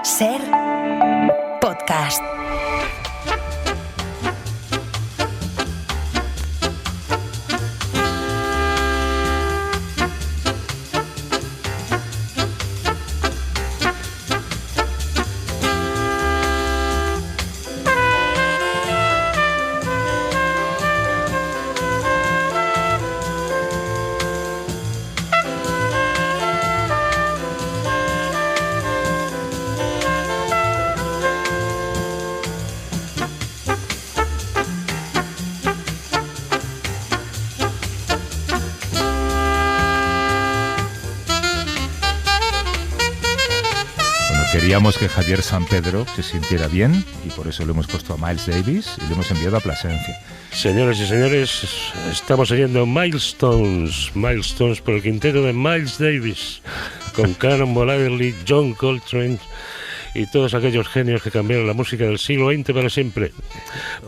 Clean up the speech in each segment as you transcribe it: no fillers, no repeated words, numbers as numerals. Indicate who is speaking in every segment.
Speaker 1: Ser podcast.
Speaker 2: Queríamos que Javier Sampedro se sintiera bien y por eso lo hemos puesto a Miles Davis y lo hemos enviado a Plasencia.
Speaker 3: Señoras y señores, estamos oyendo Milestones por el quinteto de Miles Davis, con Cannonball Adderley, John Coltrane y todos aquellos genios que cambiaron la música del siglo XX para siempre.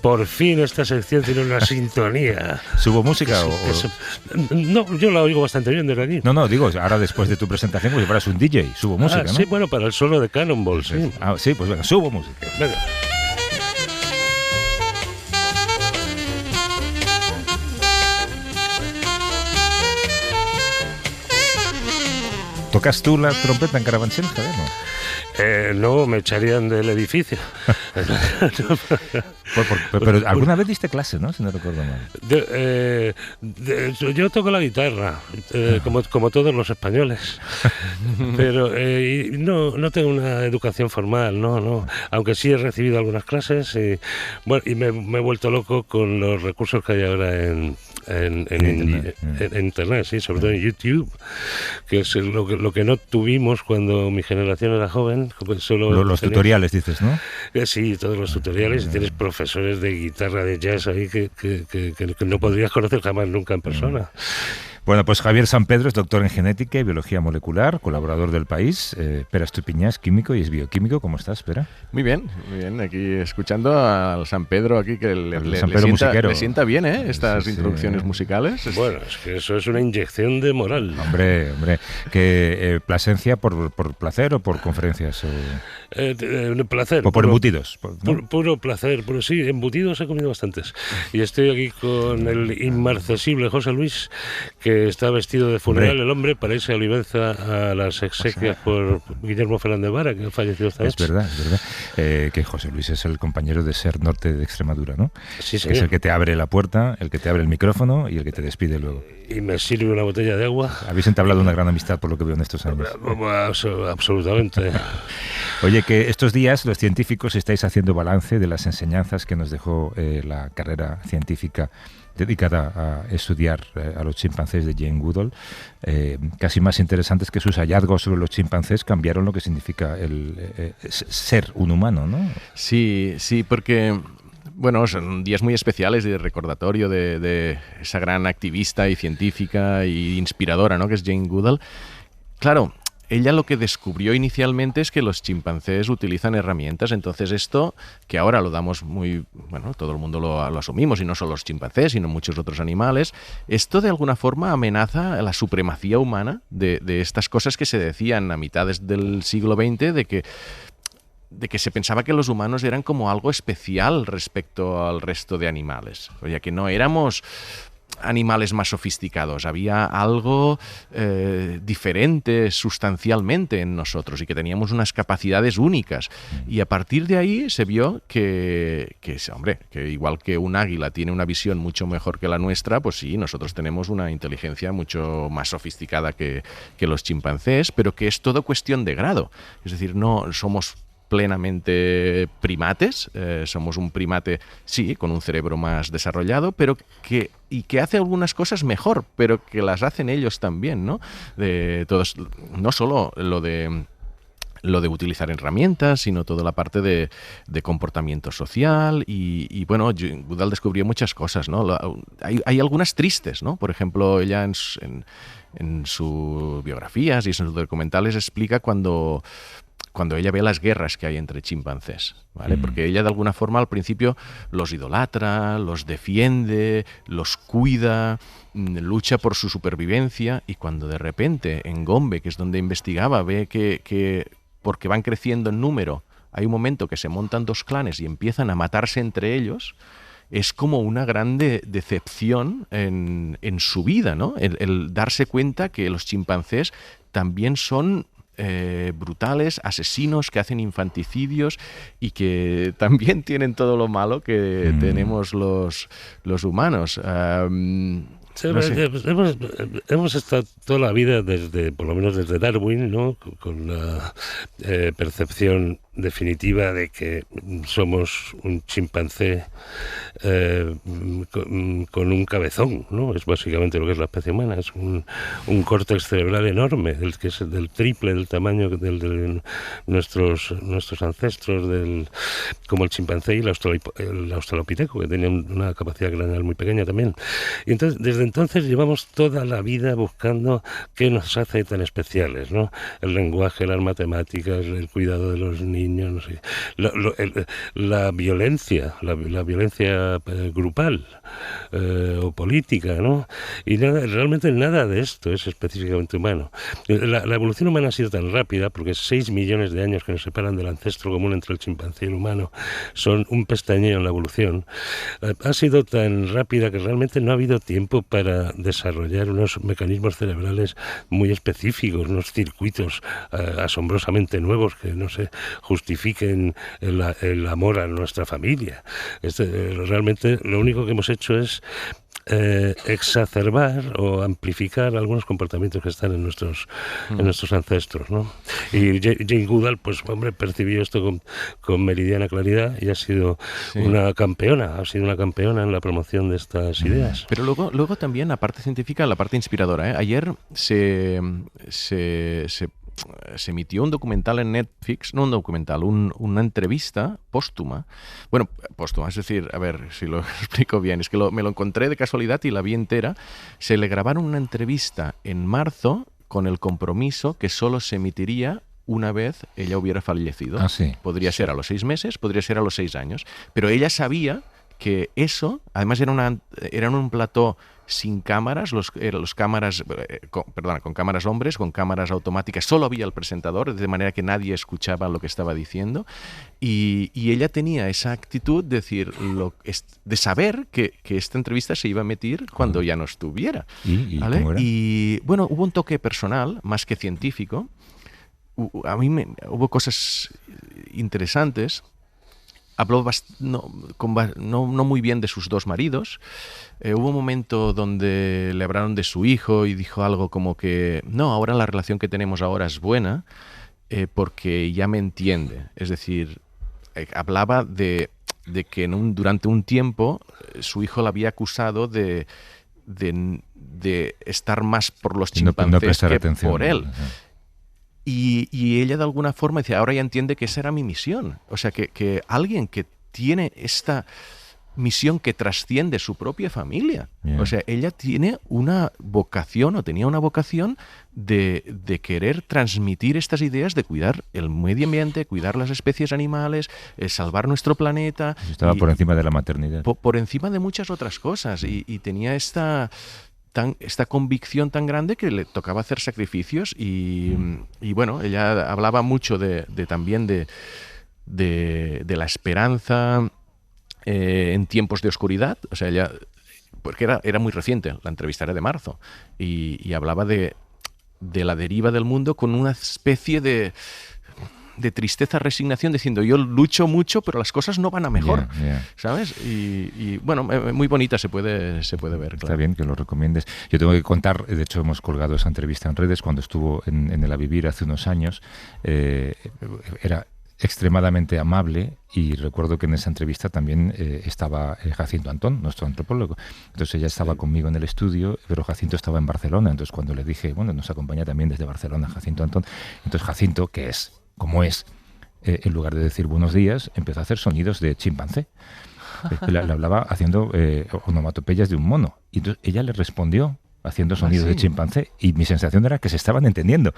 Speaker 3: Por fin esta sección tiene una sintonía.
Speaker 2: ¿Subo música o...?
Speaker 3: No, yo la oigo bastante bien desde aquí.
Speaker 2: No, digo, ahora después de tu presentación, como si fueras un DJ, subo música, ¿no?
Speaker 3: Sí, bueno, para el solo de Cannonball, sí.
Speaker 2: Sí, pues venga, subo música.
Speaker 3: Venga.
Speaker 2: ¿Tocas tú la trompeta en Carabanchel, Javier, no?
Speaker 3: No, me echarían del edificio.
Speaker 2: Pero alguna vez diste clase, ¿no? Si no recuerdo mal.
Speaker 3: Yo toco la guitarra, como todos los españoles. Pero no tengo una educación formal, no. Aunque sí he recibido algunas clases y me he vuelto loco con los recursos que hay ahora en internet, sí, sobre todo en YouTube, que es lo que no tuvimos cuando mi generación era joven.
Speaker 2: Los tutoriales, dices, ¿no?
Speaker 3: Sí, todos los tutoriales, y tienes profesores de guitarra, de jazz ahí que no podrías conocer jamás nunca en persona.
Speaker 2: Bueno, pues Javier Sampedro es doctor en genética y biología molecular, colaborador del País. Pera Estupiñán es químico y es bioquímico. ¿Cómo estás, Pera?
Speaker 4: Muy bien. Aquí escuchando al Sampedro aquí, que le sienta bien, estas introducciones musicales.
Speaker 3: Bueno, es que eso es una inyección de moral.
Speaker 2: Hombre, que Plasencia por placer o por conferencias.
Speaker 3: Placer.
Speaker 2: O por embutidos.
Speaker 3: Puro placer, sí, embutidos he comido bastantes. Y estoy aquí con el inmarcesible José Luis, que está vestido de funeral, el hombre, para irse a Olivenza a las exequias por Guillermo Fernández Vara, que ha fallecido esta noche.
Speaker 2: Es verdad. Que José Luis es el compañero de Ser Norte de Extremadura, ¿no?
Speaker 3: Sí,
Speaker 2: señor. Es el que te abre la puerta, el que te abre el micrófono y el que te despide luego.
Speaker 3: Y me sirve una botella de agua.
Speaker 2: Habéis entablado una gran amistad, por lo que veo en estos años.
Speaker 3: Absolutamente.
Speaker 2: Oye, que estos días los científicos estáis haciendo balance de las enseñanzas que nos dejó la carrera científica dedicada a estudiar a los chimpancés de Jane Goodall, casi más interesantes que sus hallazgos sobre los chimpancés cambiaron lo que significa el ser un humano, ¿no?
Speaker 4: Sí, porque... Bueno, son días muy especiales de recordatorio de esa gran activista y científica y inspiradora, ¿no?, que es Jane Goodall. Claro, ella lo que descubrió inicialmente es que los chimpancés utilizan herramientas, entonces esto, que ahora lo damos todo el mundo lo asumimos, y no solo los chimpancés, sino muchos otros animales, esto de alguna forma amenaza la supremacía humana de estas cosas que se decían a mitades del siglo XX, de que se pensaba que los humanos eran como algo especial respecto al resto de animales, o sea, que no éramos animales más sofisticados, había algo diferente sustancialmente en nosotros y que teníamos unas capacidades únicas, y a partir de ahí se vio que igual que un águila tiene una visión mucho mejor que la nuestra, pues sí, nosotros tenemos una inteligencia mucho más sofisticada que los chimpancés, pero que es todo cuestión de grado, es decir, no somos plenamente primates, somos un primate, sí, con un cerebro más desarrollado, pero que hace algunas cosas mejor, pero que las hacen ellos también, ¿no? No solo lo de utilizar herramientas, sino toda la parte de comportamiento social y bueno, Goodall descubrió muchas cosas, ¿no? Hay algunas tristes, ¿no? Por ejemplo, ella en sus biografías y en sus documentales explica cuando ella ve las guerras que hay entre chimpancés, ¿vale? Porque ella de alguna forma al principio los idolatra, los defiende, los cuida, lucha por su supervivencia, y cuando de repente en Gombe, que es donde investigaba, ve que porque van creciendo en número, hay un momento que se montan 2 clanes y empiezan a matarse entre ellos, es como una grande decepción en su vida, ¿no? El darse cuenta que los chimpancés también son brutales, asesinos que hacen infanticidios y que también tienen todo lo malo que tenemos los humanos. No sé.
Speaker 3: Hemos estado toda la vida, por lo menos desde Darwin, ¿no? Con la percepción definitiva de que somos un chimpancé con un cabezón, ¿no? Es básicamente lo que es la especie humana, es un córtex cerebral enorme, que es del triple del tamaño de nuestros ancestros, como el chimpancé y el australopiteco, que tenían una capacidad craneal muy pequeña también. Y entonces, desde entonces llevamos toda la vida buscando qué nos hace tan especiales, ¿no? El lenguaje, las matemáticas, el cuidado de los niños, no sé, la violencia, la violencia grupal o política, ¿no? Y realmente nada de esto es específicamente humano. La evolución humana ha sido tan rápida, porque 6 millones de años que nos separan del ancestro común entre el chimpancé y el humano son un pestañeo en la evolución. Ha sido tan rápida que realmente no ha habido tiempo para desarrollar unos mecanismos cerebrales muy específicos, unos circuitos asombrosamente nuevos que, no sé, justifiquen el amor a nuestra familia. Realmente lo único que hemos hecho es exacerbar o amplificar algunos comportamientos que están en nuestros ancestros, ¿no? Y Jane Goodall, pues hombre, percibió esto con meridiana claridad y ha sido una campeona en la promoción de estas ideas.
Speaker 4: Pero luego también la parte científica, la parte inspiradora, ¿eh? Ayer se emitió un documental en Netflix, no un documental, una entrevista póstuma. Bueno, póstuma, es decir, a ver si lo explico bien, es que me lo encontré de casualidad y la vi entera. Se le grabaron una entrevista en marzo con el compromiso que solo se emitiría una vez ella hubiera fallecido.
Speaker 2: Ah, sí.
Speaker 4: Podría ser a los 6 meses, podría ser a los 6 años. Pero ella sabía que eso, además era en un plató sin cámaras, con cámaras hombres, con cámaras automáticas, solo había el presentador, de manera que nadie escuchaba lo que estaba diciendo, y ella tenía esa actitud de decir, de saber que esta entrevista se iba a emitir cuando ya no estuviera. ¿Vale?
Speaker 2: ¿Cómo era?
Speaker 4: Y bueno, hubo un toque personal, más que científico. A mí hubo cosas interesantes. Habló no muy bien de sus 2 maridos. Hubo un momento donde le hablaron de su hijo y dijo algo como que no, ahora la relación que tenemos ahora es buena porque ya me entiende. Es decir, hablaba de que durante un tiempo su hijo la había acusado de estar más por los chimpancés que por él. Y ella de alguna forma dice, ahora ya entiende que esa era mi misión. O sea, que alguien que tiene esta misión que trasciende su propia familia. Yeah. O sea, ella tiene una vocación o tenía una vocación de querer transmitir estas ideas de cuidar el medio ambiente, cuidar las especies animales, salvar nuestro planeta.
Speaker 2: Estaba por encima de la maternidad.
Speaker 4: Por encima de muchas otras cosas. Y tenía esta convicción tan grande que le tocaba hacer sacrificios y bueno, ella hablaba mucho también de la esperanza en tiempos de oscuridad. O sea, ella, porque era muy reciente, la entrevista era de marzo, y hablaba de la deriva del mundo con una especie de tristeza, resignación, diciendo yo lucho mucho, pero las cosas no van a mejor, ¿sabes? Y bueno, muy bonita se puede ver. Claro.
Speaker 2: Está bien que lo recomiendes. Yo tengo que contar, de hecho hemos colgado esa entrevista en redes cuando estuvo en el A Vivir hace unos años. Era extremadamente amable y recuerdo que en esa entrevista también estaba Jacinto Antón, nuestro antropólogo. Entonces ella estaba conmigo en el estudio, pero Jacinto estaba en Barcelona. Entonces cuando le dije, bueno, nos acompaña también desde Barcelona Jacinto Antón. Entonces Jacinto, que es como es, en lugar de decir buenos días, empezó a hacer sonidos de chimpancé. Le hablaba haciendo onomatopeyas de un mono. Y entonces ella le respondió haciendo sonidos de chimpancé, y mi sensación era que se estaban entendiendo.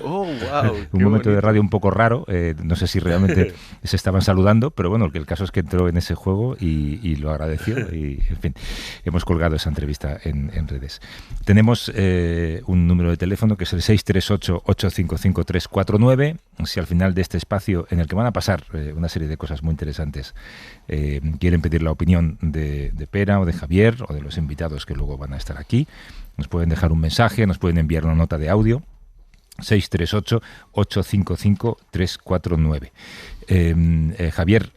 Speaker 4: ¡Oh, wow!
Speaker 2: Un momento de radio un poco raro, no sé si realmente se estaban saludando, pero bueno, el caso es que entró en ese juego y lo agradeció, y en fin, hemos colgado esa entrevista en redes. Tenemos un número de teléfono que es el 638-855-349, si al final de este espacio, en el que van a pasar una serie de cosas muy interesantes, quieren pedir la opinión de Pera o de Javier o de los invitados que luego van a estar aquí, nos pueden dejar un mensaje, nos pueden enviar una nota de audio, 638-855-349. Javier,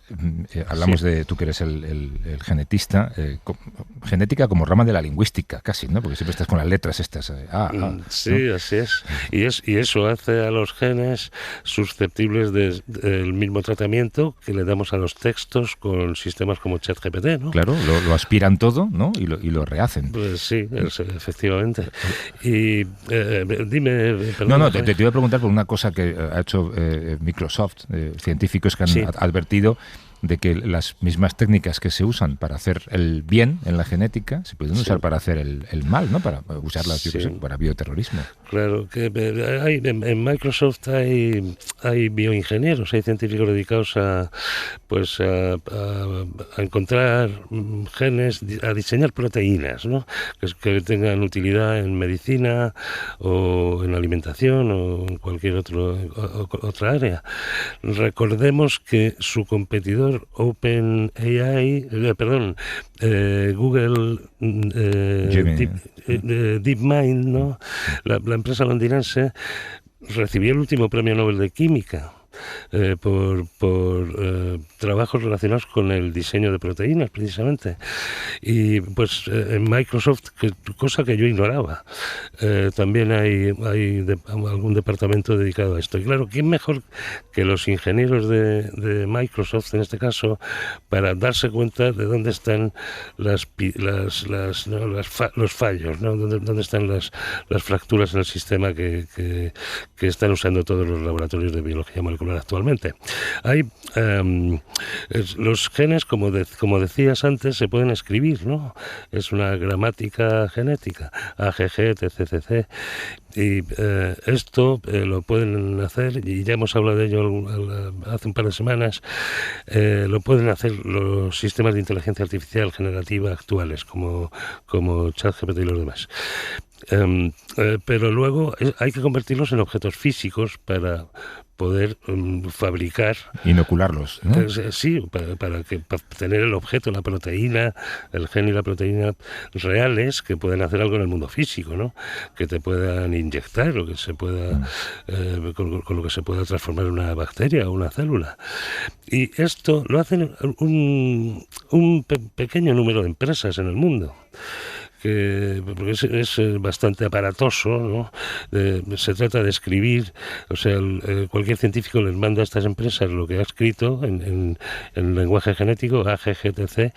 Speaker 2: hablamos de, tú que eres el genetista, genética como rama de la lingüística, casi, ¿no? Porque siempre estás con las letras estas.
Speaker 3: Sí,
Speaker 2: ¿no?
Speaker 3: así es. Y eso hace a los genes susceptibles del mismo tratamiento que le damos a los textos con sistemas como ChatGPT, ¿no?
Speaker 2: Claro, lo aspiran todo, ¿no? Y lo rehacen.
Speaker 3: Pues sí, efectivamente. Y dime...
Speaker 2: Perdón, no, te iba a preguntar por una cosa que ha hecho Microsoft, científicos que han advertido de que las mismas técnicas que se usan para hacer el bien en la genética se pueden usar para hacer el mal, ¿no? Para usarlas, yo qué sé, para bioterrorismo.
Speaker 3: Claro, que en Microsoft hay bioingenieros, hay científicos dedicados a encontrar genes, a diseñar proteínas, ¿no? Que tengan utilidad en medicina o en alimentación o en cualquier otra área. Recordemos que su competidor OpenAI, Google DeepMind, ¿no? La empresa londinense recibió el último premio Nobel de Química por trabajos relacionados con el diseño de proteínas, precisamente. Y pues en Microsoft, cosa que yo ignoraba, también hay algún departamento dedicado a esto. Y claro, ¿quién mejor que los ingenieros de Microsoft, en este caso, para darse cuenta de dónde están los fallos, ¿no? Dónde están las fracturas en el sistema que están usando todos los laboratorios de biología molecular actualmente. Hay los genes, como decías antes, se pueden escribir, ¿no? Es una gramática genética, AGG, TCCC, y esto lo pueden hacer, y ya hemos hablado de ello hace un par de semanas, lo pueden hacer los sistemas de inteligencia artificial generativa actuales, como ChatGPT y los demás. Pero luego hay que convertirlos en objetos físicos para poder fabricar...
Speaker 2: Inocularlos, ¿no?
Speaker 3: Sí, para tener el objeto, la proteína, el gen y la proteína reales que pueden hacer algo en el mundo físico, ¿no? Que te puedan inyectar o que se pueda con lo que se pueda transformar una bacteria o una célula. Y esto lo hacen un pequeño número de empresas en el mundo. Porque es bastante aparatoso, ¿no? Se trata de escribir, o sea, cualquier científico les manda a estas empresas lo que ha escrito en lenguaje genético, AGGTC,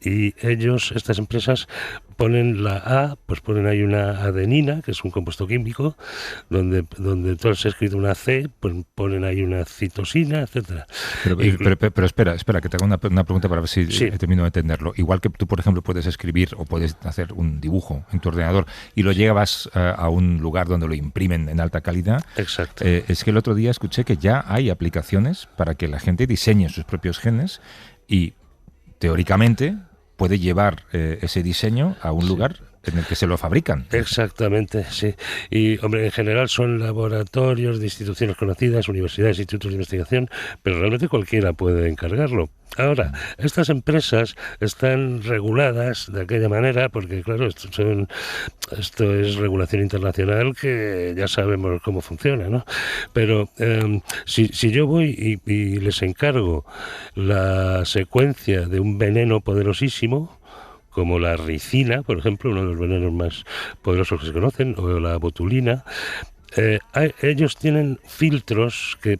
Speaker 3: y ellos, estas empresas, ponen la A, pues ponen ahí una adenina, que es un compuesto químico, donde todo se ha escrito una C, pues ponen ahí una citosina, etcétera.
Speaker 2: Pero espera, que te haga una pregunta para ver si termino de entenderlo. Igual que tú, por ejemplo, puedes escribir o puedes hacer un dibujo en tu ordenador y lo llevas a un lugar donde lo imprimen en alta calidad.
Speaker 3: Exacto.
Speaker 2: Es que el otro día escuché que ya hay aplicaciones para que la gente diseñe sus propios genes y, teóricamente, puede llevar ese diseño a un lugar en el que se lo fabrican.
Speaker 3: Exactamente, sí. Y, hombre, en general son laboratorios de instituciones conocidas, universidades, institutos de investigación, pero realmente cualquiera puede encargarlo. Ahora, estas empresas están reguladas de aquella manera porque, claro, esto es regulación internacional que ya sabemos cómo funciona, ¿no? Pero si yo voy y les encargo la secuencia de un veneno poderosísimo, como la ricina, por ejemplo, uno de los venenos más poderosos que se conocen, o la botulina, ellos tienen filtros que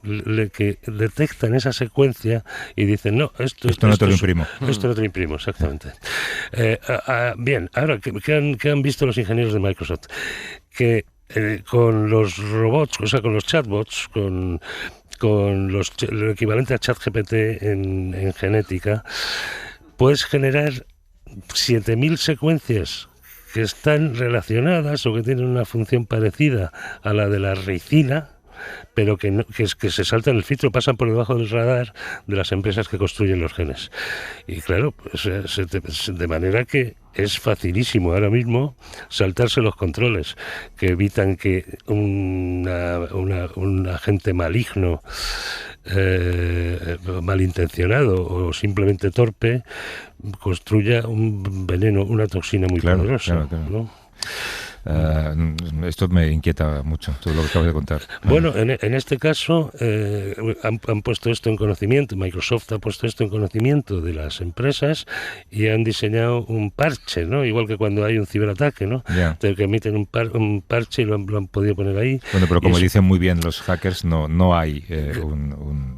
Speaker 3: detectan esa secuencia y dicen, no, esto
Speaker 2: no te lo imprimo.
Speaker 3: Esto no te lo imprimo, exactamente. Bien, ahora, ¿qué han visto los ingenieros de Microsoft? Que con los robots, o sea, con los chatbots, con lo equivalente a ChatGPT en genética, puedes generar 7.000 secuencias que están relacionadas o que tienen una función parecida a la de la ricina, pero que se saltan el filtro, pasan por debajo del radar de las empresas que construyen los genes. Y claro, pues, de manera que es facilísimo ahora mismo saltarse los controles que evitan que un agente maligno, malintencionado o simplemente torpe construya un veneno, una toxina muy poderosa.
Speaker 2: Claro.
Speaker 3: ¿No?
Speaker 2: Esto me inquieta mucho, todo lo que acabas de contar.
Speaker 3: Bueno, en este caso han puesto esto en conocimiento, Microsoft ha puesto esto en conocimiento de las empresas y han diseñado un parche, ¿no? Igual que cuando hay un ciberataque, ¿no?
Speaker 2: Yeah.
Speaker 3: Que emiten un parche y lo han podido poner ahí.
Speaker 2: Bueno, pero como dicen muy bien los hackers, no hay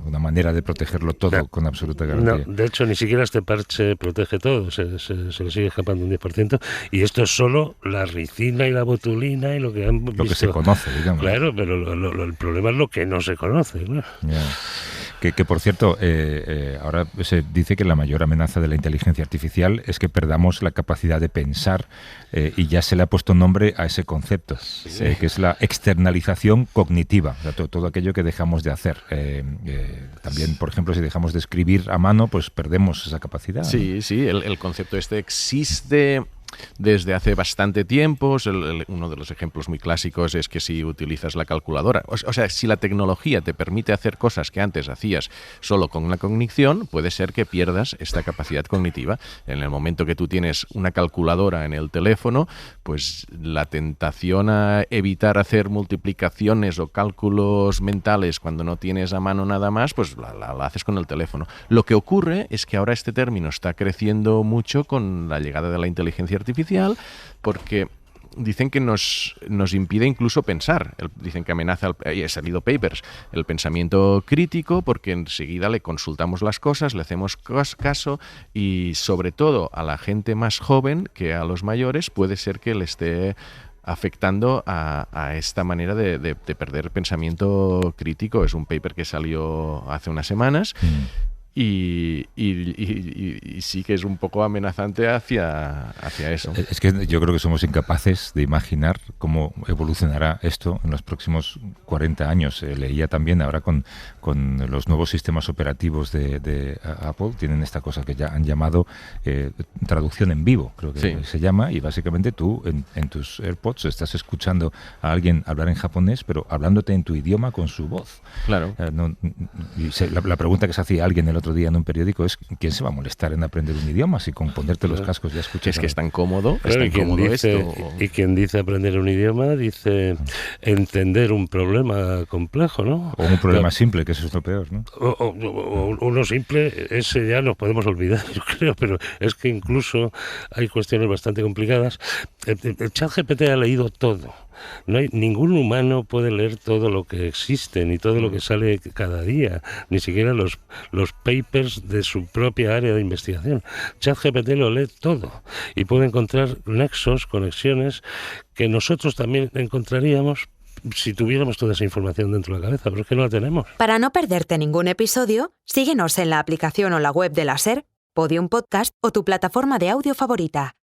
Speaker 2: una manera de protegerlo todo con absoluta garantía.
Speaker 3: No, de hecho, ni siquiera este parche protege todo, se le sigue escapando un 10%, y esto es solo la ricina y la botulina y lo que han visto.
Speaker 2: Lo que se conoce, digamos.
Speaker 3: Claro, pero el problema es lo que no se conoce, ¿no?
Speaker 2: Yeah. Que por cierto, ahora se dice que la mayor amenaza de la inteligencia artificial es que perdamos la capacidad de pensar, y ya se le ha puesto nombre a ese concepto, que es la externalización cognitiva, o sea, todo aquello que dejamos de hacer. También, por ejemplo, si dejamos de escribir a mano, pues perdemos esa capacidad.
Speaker 4: Sí, ¿no? Sí, el concepto este existe desde hace bastante tiempo. Uno de los ejemplos muy clásicos es que si utilizas la calculadora, o sea, si la tecnología te permite hacer cosas que antes hacías solo con la cognición, puede ser que pierdas esta capacidad cognitiva. En el momento que tú tienes una calculadora en el teléfono, pues la tentación a evitar hacer multiplicaciones o cálculos mentales cuando no tienes a mano nada más, pues la haces con el teléfono. Lo que ocurre es que ahora este término está creciendo mucho con la llegada de la inteligencia artificial, porque dicen que nos impide incluso pensar. Dicen que amenaza, y ha salido papers, el pensamiento crítico, porque enseguida le consultamos las cosas, le hacemos caso, y sobre todo a la gente más joven que a los mayores puede ser que le esté afectando a esta manera de perder pensamiento crítico. Es un paper que salió hace unas semanas. Y sí que es un poco amenazante hacia eso.
Speaker 2: Es que yo creo que somos incapaces de imaginar cómo evolucionará esto en los próximos 40 años. Leía también ahora con los nuevos sistemas operativos de Apple, tienen esta cosa que ya han llamado traducción en vivo, creo que se llama, y básicamente tú en tus AirPods estás escuchando a alguien hablar en japonés, pero hablándote en tu idioma con su voz.
Speaker 4: Claro.
Speaker 2: La pregunta que se hacía alguien el otro día en un periódico es: ¿quién se va a molestar en aprender un idioma si con ponerte los cascos ya escuchas?
Speaker 4: Es que es tan cómodo,
Speaker 3: claro,
Speaker 4: esto.
Speaker 3: Y quien dice aprender un idioma dice entender un problema complejo, ¿no?
Speaker 2: O un problema simple, que eso es lo peor, ¿no?
Speaker 3: O uno simple, ese ya nos podemos olvidar, yo creo, pero es que incluso hay cuestiones bastante complicadas. El ChatGPT ha leído todo. No hay, ningún humano puede leer todo lo que existe, ni todo lo que sale cada día, ni siquiera los papers de su propia área de investigación. ChatGPT lo lee todo y puede encontrar nexos, conexiones que nosotros también encontraríamos si tuviéramos toda esa información dentro de la cabeza, pero es que no la tenemos.
Speaker 1: Para no perderte ningún episodio, síguenos en la aplicación o la web de la SER, Podium Podcast o tu plataforma de audio favorita.